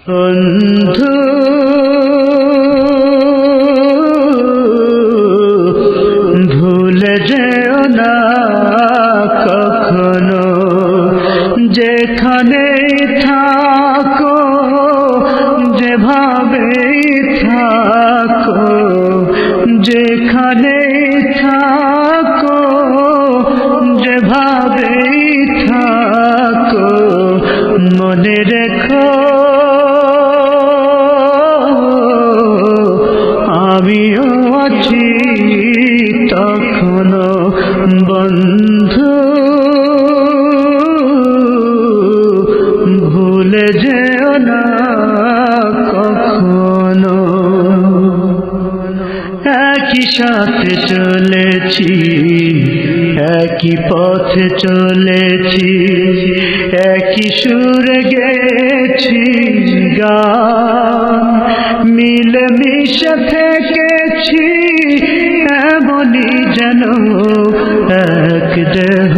বন্ধু ভুলে যেও না কখনো, যেখানে থাকো যেভাবে থাকো, যেখানে থাকো যেভাবে থাকো, মনে রেখো আমিও আছি তখনো। বন্ধু ভুলে যেও না কখনো। একই সাথে চলেছি, একই পথে চলেছি, একই সুরে গেছি গান, মিলেমিশে থেকেছি এমনই যেন এক দেহ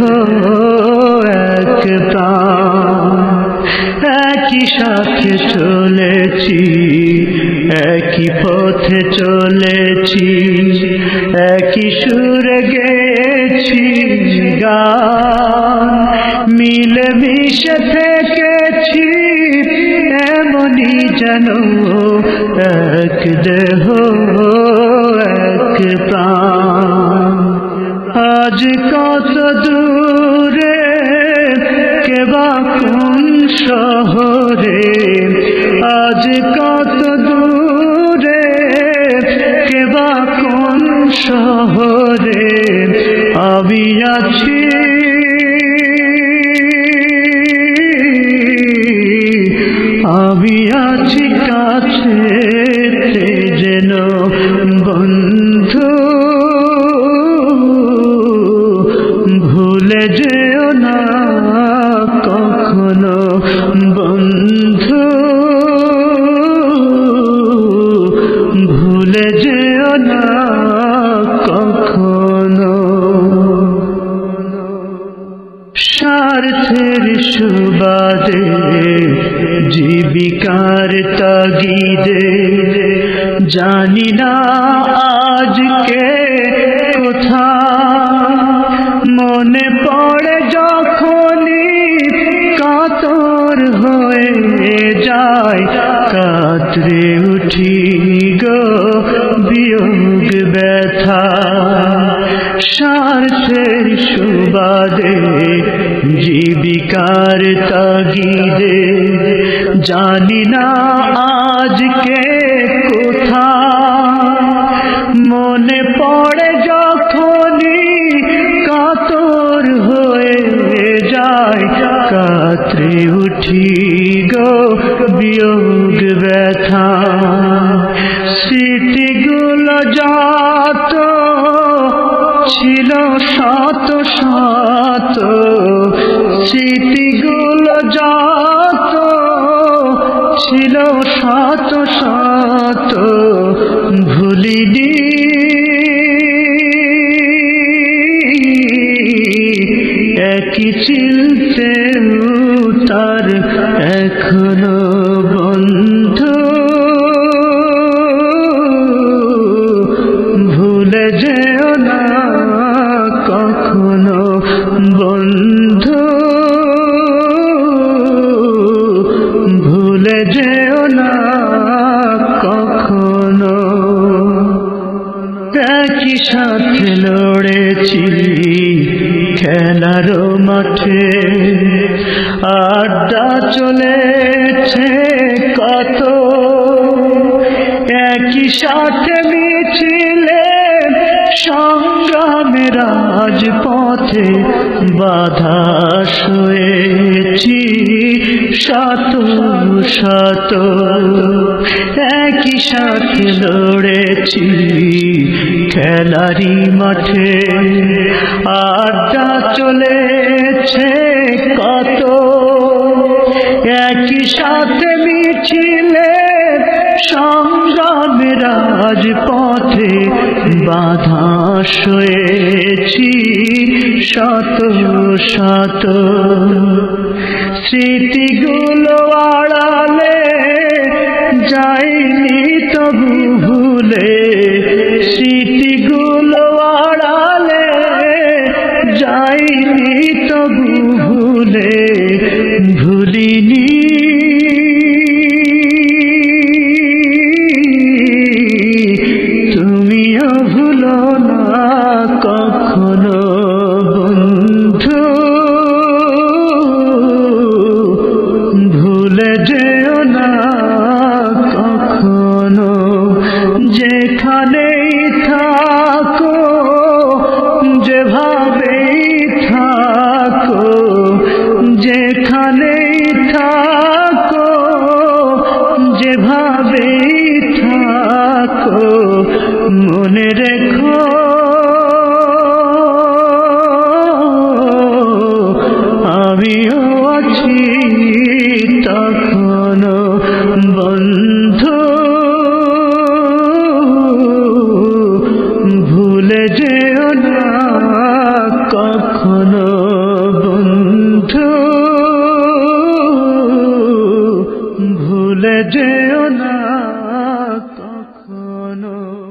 এক প্রাণ। একই সাথে চলেছি, একই পথে চলেছি, একই সুরে গেছি গান, মিলেমিশে থেকেছি এমনই যেন এক দেহ এক প্রাণ। আজ কত দূরে কেবা কোন শহরে, আজ কত দূরে কেবা কোন শহরে, আমি আছি আমি আছি কাছে যেন। বন্ধু ভুলে যেও না কখনো। বন্ধু ভুলে যেও না কখনো। স্বার্থের সুবাদে জীবিকার তাগিদে জানি না আজকে কোথা, মনে পড়ে যখনই কাতর হয়ে যায়, কাতরে উঠি গো বিয়োগ ব্যথা। স্বার্থের সুবাদে জীবিকার তাগিদে জানি না আজকে কোথা, মনে পড়ে যখনই কাতর হয়ে যায়, কাতরে উঠি গো বিয়োগ ব্যথা। স্মৃতিগুলো যত ছিল শত শত, স্মৃতিগুলো যত ছিল শত শত, ভুলিনি একই চিলতে তার এখনো। বন্ধু ভুলে যেও না কখনো। বন্ধু ভুলে যেও না কখনো। একই সাথে লড়েছি খেলার মাঠে, আড্ডা চলেছে কত, একই সাথে মিছিলে সংগ্রামে রাজপথে বাধা সয়েছি শত শত। একই সাথে লড়েছি খেলারি মাঠে, আড্ডা চলেছে কত, একই সাথে মিছিলে সংগ্রামে রাজপথে বাধা সয়েছি শত শত। স্মৃতিগুলো আড়ালে যেও না কখনো।